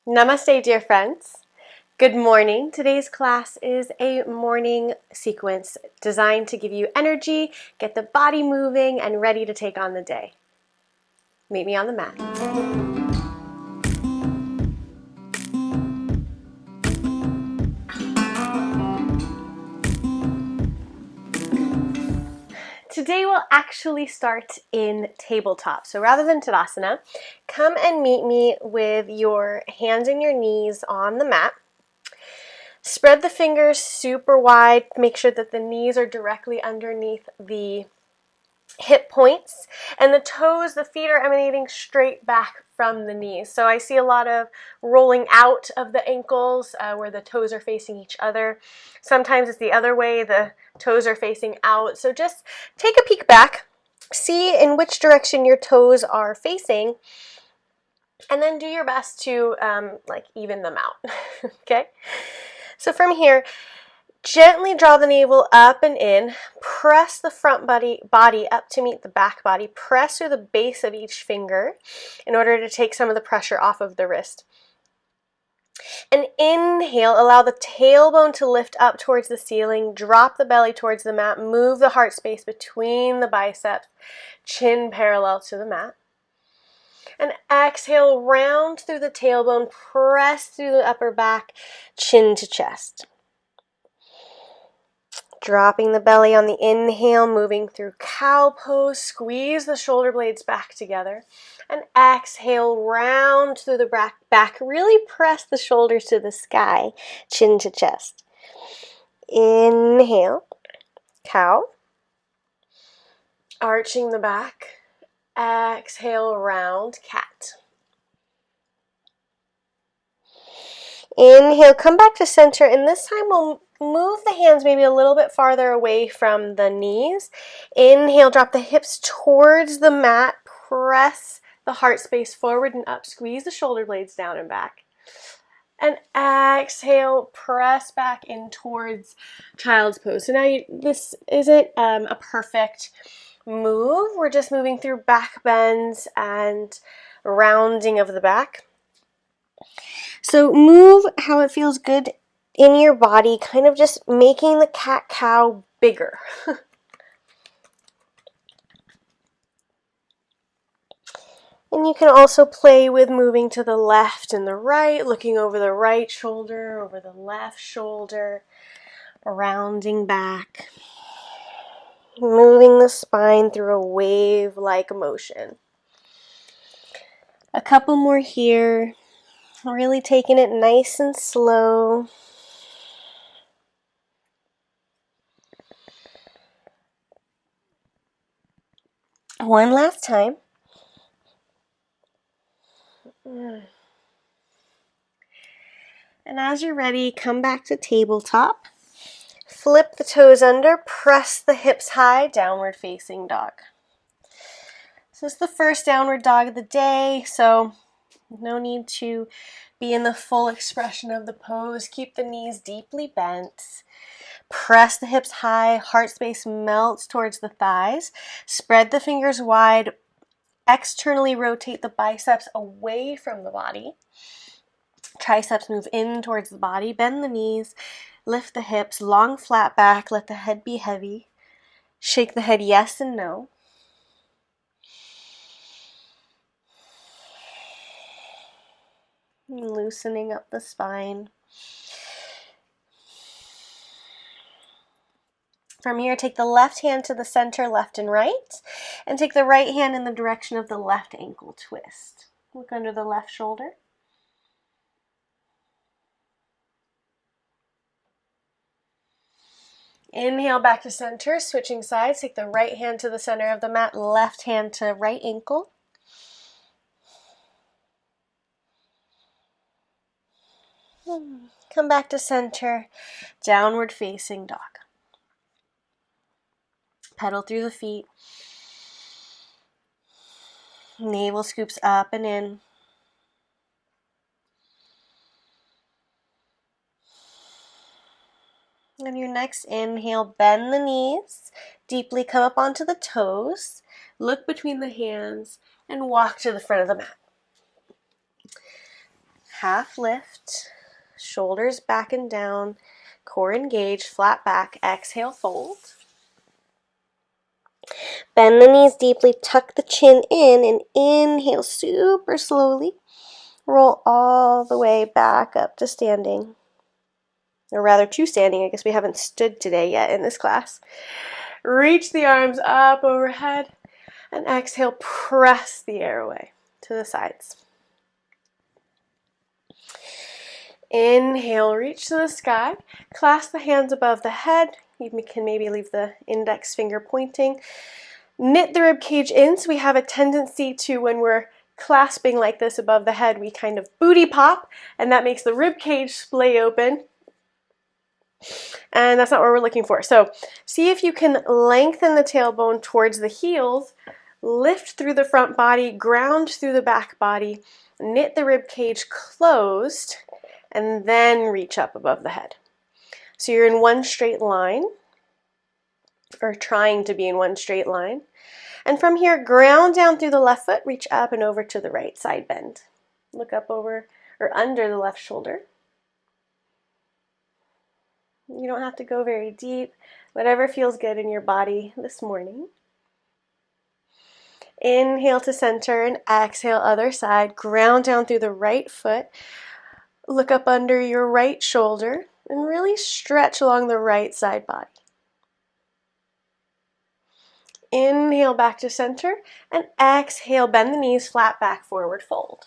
Namaste, dear friends. Good morning. Today's class is a morning sequence designed to give you energy, get the body moving, and ready to take on the day. Meet me on the mat. Today we'll actually start in tabletop. So rather than Tadasana, come and meet me with your hands and your knees on the mat. Spread the fingers super wide. Make sure that the knees are directly underneath the hip points, and the toes, the feet are emanating straight back from the knees. So I see a lot of rolling out of the ankles where the toes are facing each other. Sometimes it's the other way, the toes are facing out. So just take a peek back, see in which direction your toes are facing, and then do your best to even them out. Okay? So from here, gently draw the navel up and in. Press the front body up to meet the back body. Press through the base of each finger in order to take some of the pressure off of the wrist. And inhale, allow the tailbone to lift up towards the ceiling. Drop the belly towards the mat. Move the heart space between the biceps. Chin parallel to the mat. And exhale, round through the tailbone. Press through the upper back, chin to chest. Dropping the belly on the inhale, moving through cow pose. Squeeze the shoulder blades back together. And exhale, round through the back. Really press the shoulders to the sky, chin to chest. Inhale, cow. Arching the back. Exhale, round cat. Inhale, come back to center, and this time we'll move the hands maybe a little bit farther away from the knees. Inhale, drop the hips towards the mat. Press the heart space forward and up. Squeeze the shoulder blades down and back. And exhale, press back in towards child's pose. So now this isn't a perfect move. We're just moving through back bends and rounding of the back. So move how it feels good in your body, kind of just making the cat-cow bigger. And you can also play with moving to the left and the right, looking over the right shoulder, over the left shoulder, rounding back, moving the spine through a wave-like motion. A couple more here, really taking it nice and slow. One last time. And as you're ready, come back to tabletop. Flip the toes under, press the hips high, downward facing dog. So this is the first downward dog of the day, so no need to be in the full expression of the pose. Keep the knees deeply bent. Press the hips high, heart space melts towards the thighs. Spread the fingers wide. Externally rotate the biceps away from the body. Triceps move in towards the body. Bend the knees. Lift the hips. Long flat back. Let the head be heavy. Shake the head yes and no. Loosening up the spine. From here, take the left hand to the center, left and right, and take the right hand in the direction of the left ankle twist. Look under the left shoulder. Inhale back to center, switching sides. Take the right hand to the center of the mat, left hand to right ankle. Come back to center, downward facing dog. Pedal through the feet. Navel scoops up and in. On your next inhale, bend the knees. Deeply come up onto the toes. Look between the hands and walk to the front of the mat. half lift, shoulders back and down, core engaged, flat back, exhale, fold. Bend the knees deeply, tuck the chin in, and inhale super slowly. Roll all the way back up to standing. Or rather to standing, I guess we haven't stood today yet in this class. Reach the arms up overhead, and exhale, press the air away to the sides. Inhale, reach to the sky, clasp the hands above the head. You can maybe leave the index finger pointing. Knit the rib cage in, so we have a tendency to, when we're clasping like this above the head, we kind of booty pop, and that makes the rib cage splay open. And that's not what we're looking for. So see if you can lengthen the tailbone towards the heels, lift through the front body, ground through the back body, knit the rib cage closed, and then reach up above the head. So you're in one straight line, or trying to be in one straight line. And from here, ground down through the left foot, reach up and over to the right side bend. Look up over or under the left shoulder. You don't have to go very deep, whatever feels good in your body this morning. Inhale to center and exhale other side. Ground down through the right foot. Look up under your right shoulder and really stretch along the right side body. Inhale back to center and exhale, bend the knees, flat back, forward fold.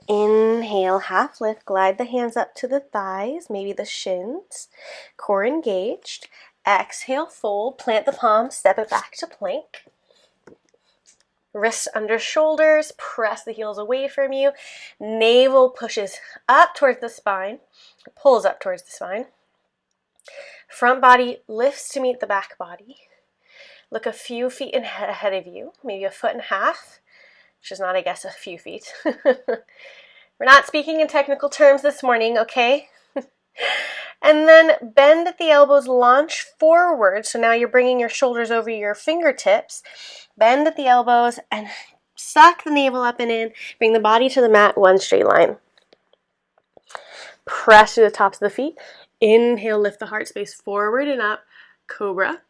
Inhale, half lift, glide the hands up to the thighs, maybe the shins, core engaged. Exhale, fold, plant the palms, step it back to plank. Wrists under shoulders, press the heels away from you. Navel pushes up towards the spine, pulls up towards the spine. Front body lifts to meet the back body. Look a few feet ahead of you, maybe a foot and a half, which is not, I guess, a few feet. We're not speaking in technical terms this morning, okay? And then bend at the elbows, launch forward. So now you're bringing your shoulders over your fingertips. Bend at the elbows and suck the navel up and in. Bring the body to the mat, one straight line. Press through the tops of the feet. Inhale, lift the heart space forward and up, cobra.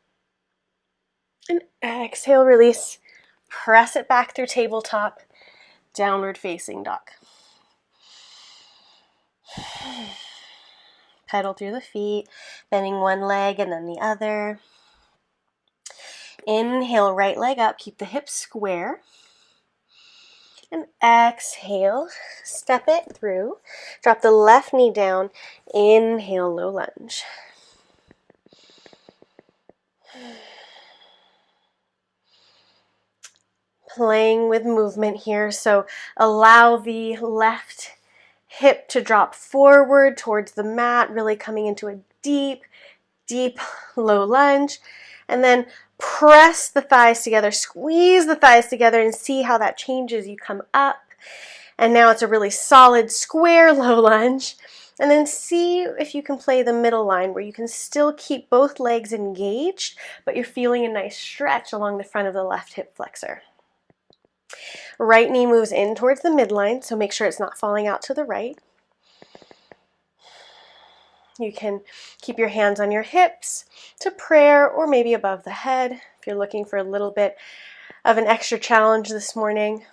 And exhale, release. Press it back through tabletop, downward facing dog. Pedal through the feet, bending one leg and then the other. Inhale, right leg up, keep the hips square. And exhale, step it through. Drop the left knee down. Inhale, low lunge. Playing with movement here, so allow the left hip to drop forward towards the mat, really coming into a deep, deep low lunge. And then press the thighs together, squeeze the thighs together and see how that changes. You come up and now it's a really solid square low lunge. And then see if you can play the middle line where you can still keep both legs engaged, but you're feeling a nice stretch along the front of the left hip flexor. Right knee moves in towards the midline, so make sure it's not falling out to the right. You can keep your hands on your hips to prayer or maybe above the head if you're looking for a little bit of an extra challenge this morning.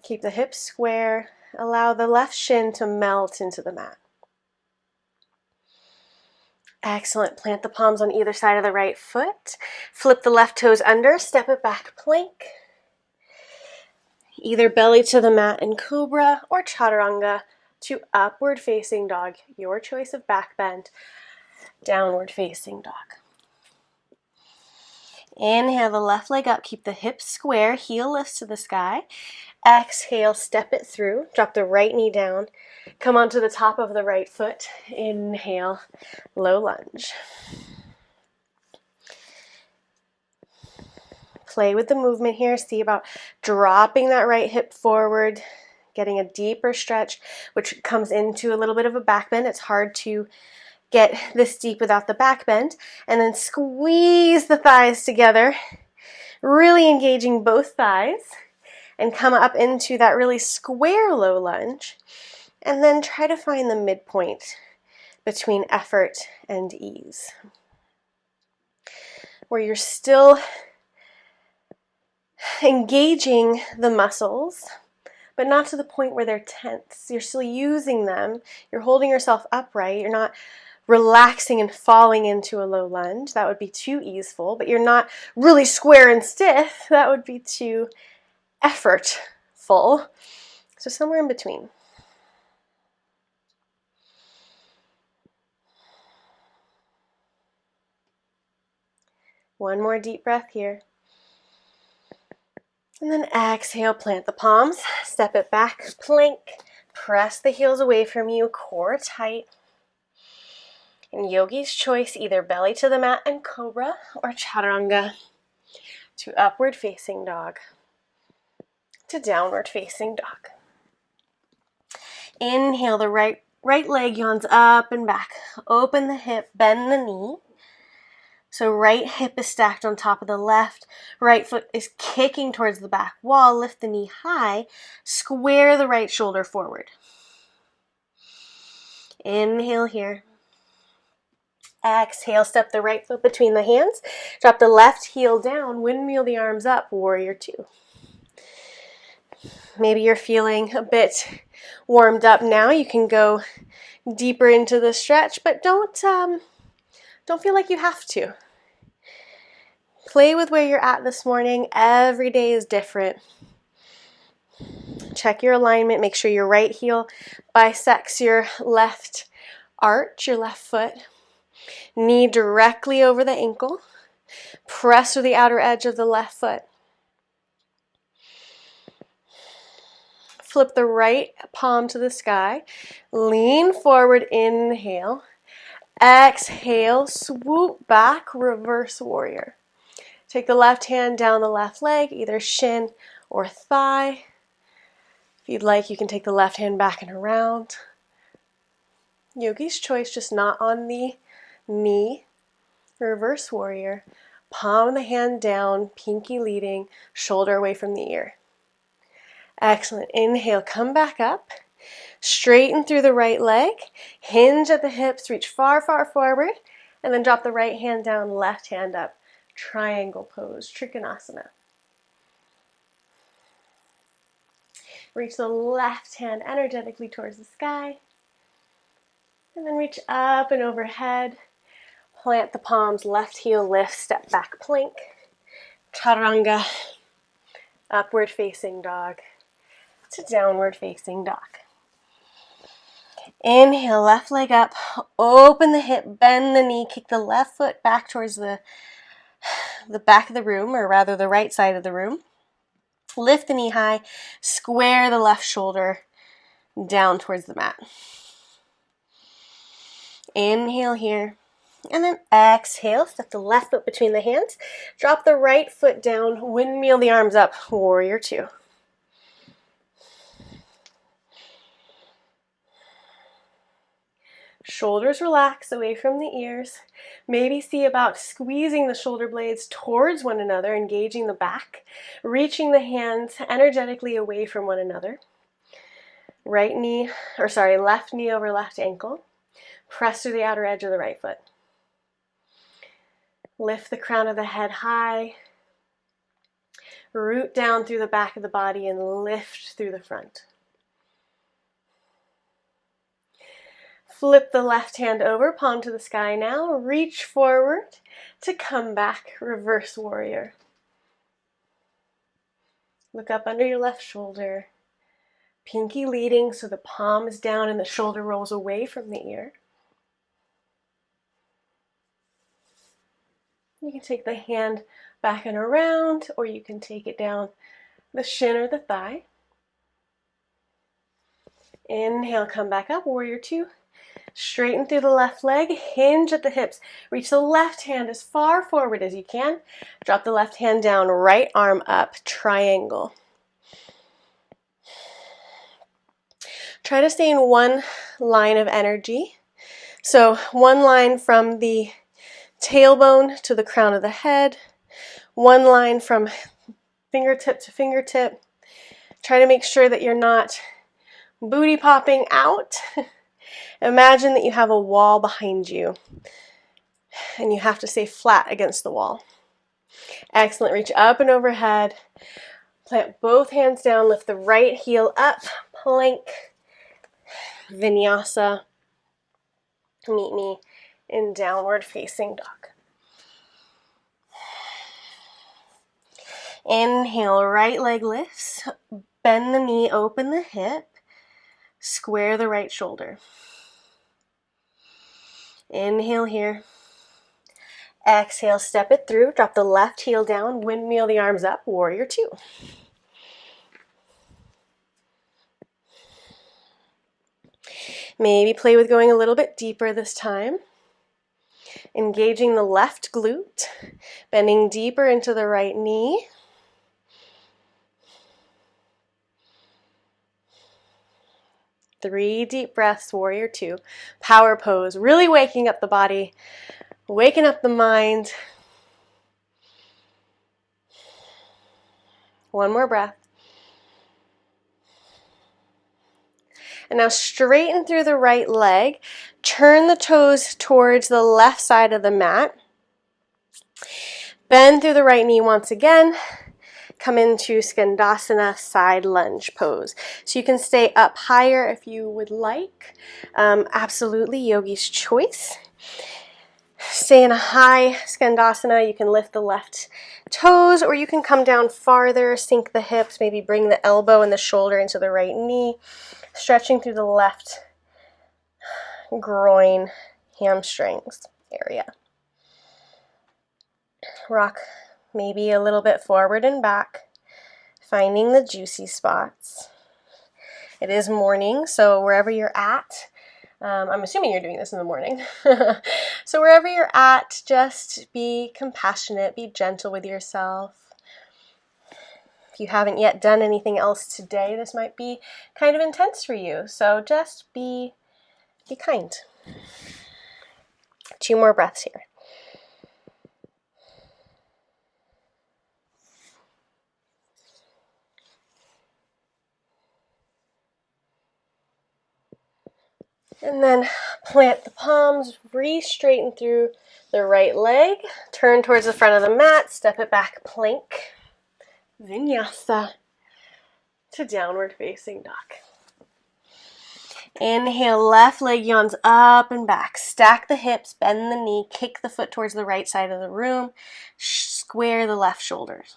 Keep the hips square. Allow the left shin to melt into the mat. Excellent. Plant the palms on either side of the right foot. Flip the left toes under, step it back, plank. Either belly to the mat in cobra or chaturanga to upward facing dog. Your choice of back bend. Downward facing dog. Inhale the left leg up, keep the hips square, heel lifts to the sky. Exhale, step it through, drop the right knee down, come onto the top of the right foot. Inhale, low lunge. Play with the movement here, see about dropping that right hip forward, getting a deeper stretch, which comes into a little bit of a back bend. It's hard to get this deep without the back bend. And then squeeze the thighs together, really engaging both thighs. and come up into that really square low lunge, and then try to find the midpoint between effort and ease, where you're still engaging the muscles, but not to the point where they're tense. You're still using them. You're holding yourself upright. You're not relaxing and falling into a low lunge. That would be too easeful, but you're not really square and stiff. That would be too effortful. So somewhere in between. One more deep breath here. And then exhale, plant the palms, step it back, plank, press the heels away from you, core tight. In yogi's choice, either belly to the mat and cobra or chaturanga to upward facing dog to downward facing dog. Inhale, the right leg yawns up and back. Open the hip, bend the knee. So right hip is stacked on top of the left. Right foot is kicking towards the back wall. Lift the knee high. Square the right shoulder forward. Inhale here. Exhale, step the right foot between the hands. Drop the left heel down. Windmill the arms up. Warrior two. Maybe you're feeling a bit warmed up now. You can go deeper into the stretch, but don't feel like you have to. Play with where you're at this morning. Every day is different. Check your alignment. Make sure your right heel bisects your left arch, your left foot. Knee directly over the ankle. Press through the outer edge of the left foot. Flip the right palm to the sky. Lean forward, inhale. Exhale, swoop back, reverse warrior. Take the left hand down the left leg, either shin or thigh. If you'd like, you can take the left hand back and around. Yogi's choice, just not on the knee. Reverse warrior. Palm of the hand down, pinky leading, shoulder away from the ear. Excellent. Inhale, come back up. Straighten through the right leg. Hinge at the hips, reach far, far forward. And then drop the right hand down, left hand up. Triangle pose, Trikonasana. Reach the left hand energetically towards the sky. And then reach up and overhead. Plant the palms, left heel lift, step back plank. Chaturanga, upward facing dog to downward facing dog. Inhale, left leg up, open the hip, bend the knee, kick the left foot back towards the back of the room, or rather the right side of the room. Lift the knee high, square the left shoulder down towards the mat. Inhale here, and then exhale, step the left foot between the hands. Drop the right foot down, windmill the arms up, warrior two. Shoulders relax away from the ears. Maybe see about squeezing the shoulder blades towards one another, engaging the back, reaching the hands energetically away from one another. Left knee over left ankle. Press through the outer edge of the right foot. Lift the crown of the head high. Root down through the back of the body and lift through the front. Flip the left hand over, palm to the sky now. Reach forward to come back, reverse warrior. Look up under your left shoulder. Pinky leading so the palm is down and the shoulder rolls away from the ear. You can take the hand back and around, or you can take it down the shin or the thigh. Inhale, come back up, warrior two. Straighten through the left leg, hinge at the hips. Reach the left hand as far forward as you can. Drop the left hand down, right arm up, triangle. Try to stay in one line of energy. So one line from the tailbone to the crown of the head. One line from fingertip to fingertip. Try to make sure that you're not booty popping out. Imagine that you have a wall behind you and you have to stay flat against the wall. Excellent. Reach up and overhead. Plant both hands down. Lift the right heel up. Plank. Vinyasa. Meet me in downward facing dog. Inhale, right leg lifts. Bend the knee, open the hip. Square the right shoulder. Inhale here. Exhale, step it through. Drop the left heel down. Windmill the arms up. Warrior two. Maybe play with going a little bit deeper this time. Engaging the left glute. Bending deeper into the right knee. Three deep breaths, warrior two. Power pose, really waking up the body, waking up the mind. One more breath. And now straighten through the right leg. Turn the toes towards the left side of the mat. Bend through the right knee once again. Come into Skandasana side lunge pose. So you can stay up higher if you would like. Absolutely yogi's choice. Stay in a high Skandasana. You can lift the left toes or you can come down farther, sink the hips, maybe bring the elbow and the shoulder into the right knee, stretching through the left groin, hamstrings area. Rock maybe a little bit forward and back, finding the juicy spots. It is morning, so wherever you're at, I'm assuming you're doing this in the morning. So wherever you're at, just be compassionate, be gentle with yourself. If you haven't yet done anything else today, this might be kind of intense for you. So just be kind. 2 more breaths here. And then plant the palms, re-straighten through the right leg, turn towards the front of the mat, step it back, plank, vinyasa to downward facing dog. Inhale, left leg yawns up and back. Stack the hips, bend the knee, kick the foot towards the right side of the room, square the left shoulders.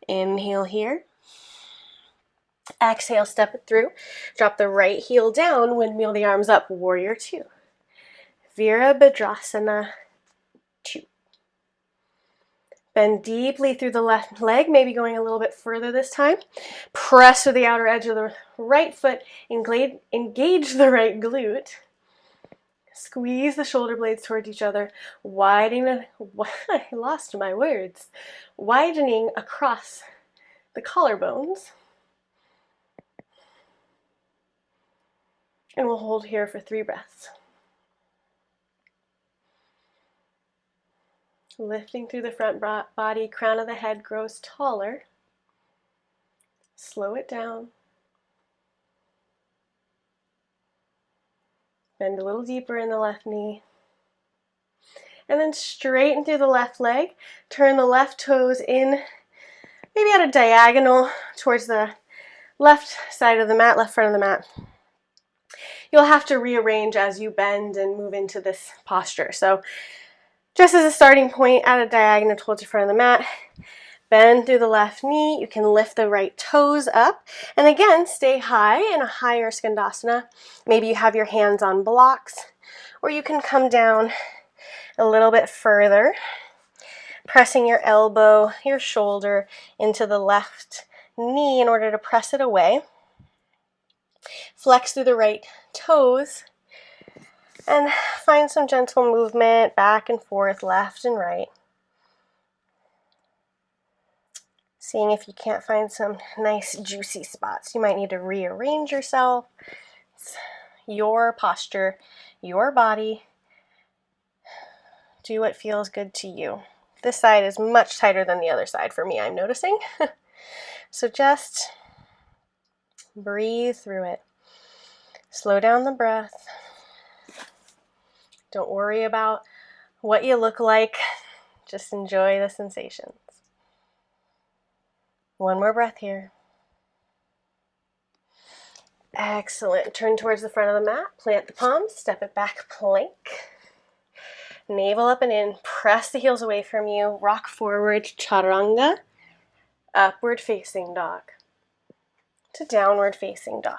Inhale here. Exhale, step it through. Drop the right heel down, windmill the arms up, warrior two. Virabhadrasana 2. Bend deeply through the left leg, maybe going a little bit further this time. Press with the outer edge of the right foot, engage the right glute. Squeeze the shoulder blades towards each other, widening, I lost my words, widening across the collarbones. And we'll hold here for 3 breaths. Lifting through the front body, crown of the head grows taller. Slow it down. Bend a little deeper in the left knee. And then straighten through the left leg. Turn the left toes in, maybe at a diagonal towards the left side of the mat, left front of the mat. You'll have to rearrange as you bend and move into this posture. So just as a starting point, at a diagonal towards the front of the mat, bend through the left knee. You can lift the right toes up. And again, stay high in a higher Skandasana. Maybe you have your hands on blocks, or you can come down a little bit further, pressing your elbow, your shoulder into the left knee in order to press it away. Flex through the right toes and find some gentle movement back and forth, left and right. Seeing if you can't find some nice juicy spots. You might need to rearrange yourself. It's your posture, your body. Do what feels good to you. This side is much tighter than the other side for me, I'm noticing. So just breathe through it. Slow down the breath. Don't worry about what you look like. Just enjoy the sensations. One more breath here. Excellent. Turn towards the front of the mat. Plant the palms. Step it back, plank. Navel up and in. Press the heels away from you. Rock forward, chaturanga. Upward facing dog. To downward facing dog.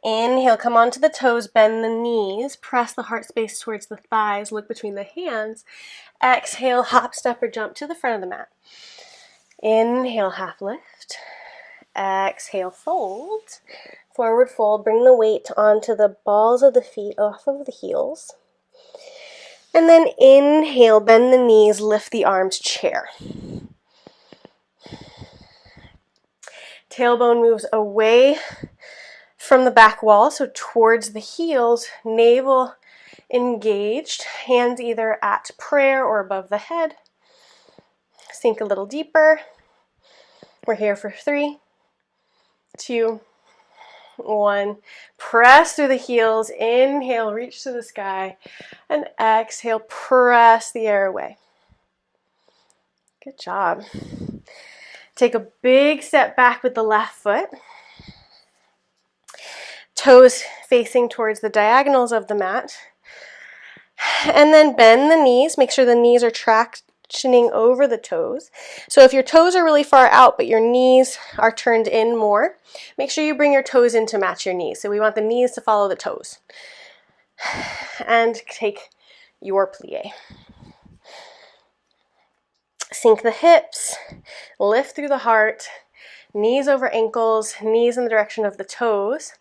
Inhale, come onto the toes, bend the knees, press the heart space towards the thighs, look between the hands. Exhale, hop, step, or jump to the front of the mat. Inhale, half lift. Exhale, fold. Forward fold, bring the weight onto the balls of the feet off of the heels. And then inhale, bend the knees, lift the arms, chair. Tailbone moves away from the back wall, so towards the heels, navel engaged, hands either at prayer or above the head. Sink a little deeper. We're here for 3, 2, 1. Press through the heels. Inhale, reach to the sky. And exhale, press the air away. Good job. Take a big step back with the left foot. Toes facing towards the diagonals of the mat. And then bend the knees. Make sure the knees are tractioning over the toes. So if your toes are really far out but your knees are turned in more, make sure you bring your toes in to match your knees. So we want the knees to follow the toes. And take your plie. Sink the hips, lift through the heart, knees over ankles, knees in the direction of the toes.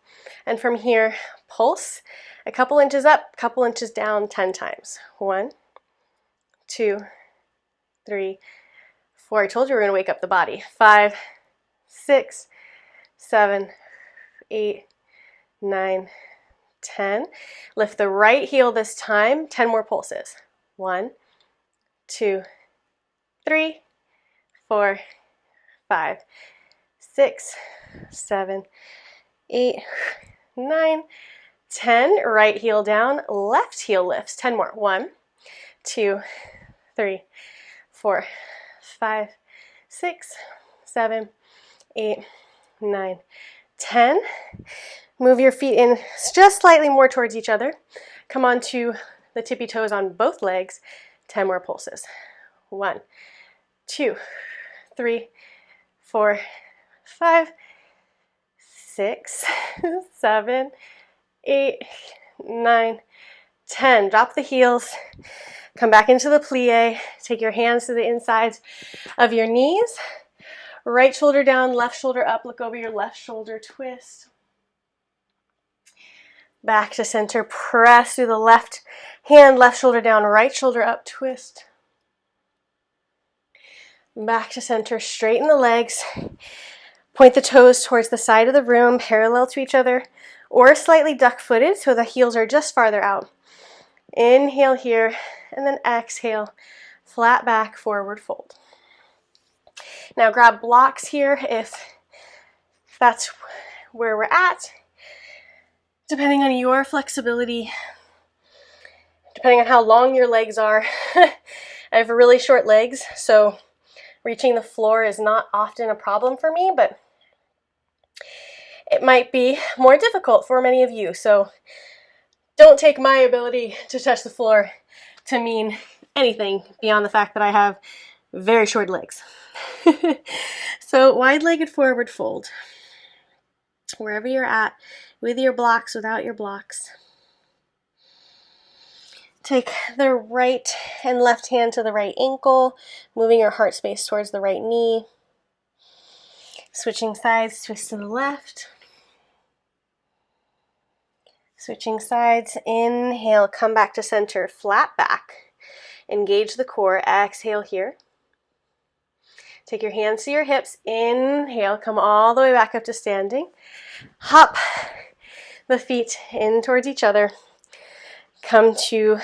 And from here, pulse a couple inches up, couple inches down 10 times. 1, 2, 3, 4. I told you we were going to wake up the body. 5, 6, 7, 8, 9, 10. Lift the right heel this time. 10 more pulses. 1, 2, 3, 4, 5, 6, 7, 8, 9, 10. Right heel down, left heel lifts. 10 more. 1, 2, 3, 4, 5, 6, 7, 8, 9, 10. Move your feet in just slightly more towards each other. Come onto the tippy toes on both legs. 10 more pulses. 1, 2, 3, 4, 5, 6, 7, 8, 9, 10. Drop the heels. Come back into the plie. Take your hands to the insides of your knees. Right shoulder down, left shoulder up. Look over your left shoulder, twist. Back to center. Press through the left hand, left shoulder down, right shoulder up, twist. Back to center, straighten the legs. Point the toes towards the side of the room, parallel to each other, or slightly duck-footed so the heels are just farther out. Inhale here, and then exhale, flat back, forward fold. Now grab blocks here if that's where we're at. Depending on your flexibility, depending on how long your legs are. I have really short legs, so reaching the floor is not often a problem for me, but it might be more difficult for many of you. So don't take my ability to touch the floor to mean anything beyond the fact that I have very short legs. So wide-legged forward fold. Wherever you're at, with your blocks, without your blocks. Take the right and left hand to the right ankle, moving your heart space towards the right knee. Switching sides, twist to the left. Switching sides, inhale, come back to center, flat back. Engage the core, exhale here. Take your hands to your hips, inhale, come all the way back up to standing. Hop the feet in towards each other. Come to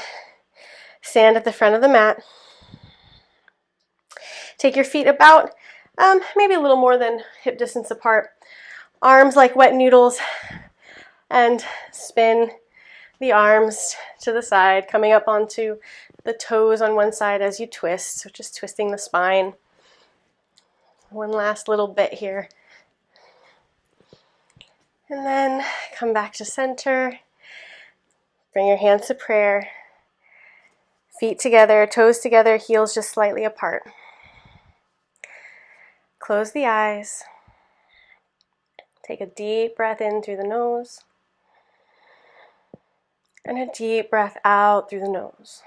stand at the front of the mat. Take your feet about maybe a little more than hip distance apart. Arms like wet noodles, and spin the arms to the side, coming up onto the toes on one side as you twist, so just twisting the spine. One last little bit here. And then come back to center. Bring your hands to prayer. Feet together, toes together, heels just slightly apart. Close the eyes. Take a deep breath in through the nose. And a deep breath out through the nose.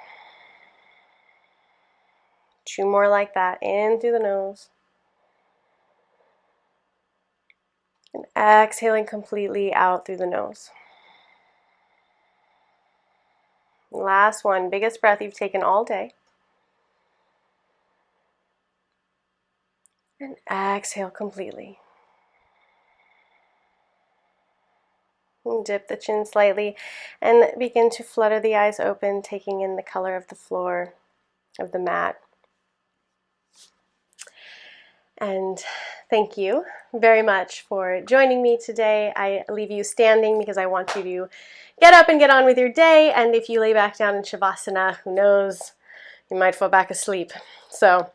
2 more like that, in through the nose. And exhaling completely out through the nose. Last one, biggest breath you've taken all day. And exhale completely. And dip the chin slightly and begin to flutter the eyes open, taking in the color of the floor, of the mat. And thank you very much for joining me today. I leave you standing because I want you to get up and get on with your day. And if you lay back down in Shavasana, who knows, you might fall back asleep. So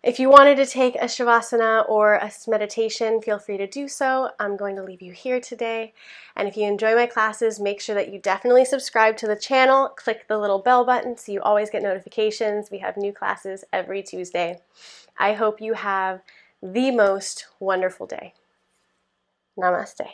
if you wanted to take a Shavasana or a meditation, feel free to do so. I'm going to leave you here today. And if you enjoy my classes, make sure that you definitely subscribe to the channel. Click the little bell button so you always get notifications. We have new classes every Tuesday. I hope you have the most wonderful day. Namaste.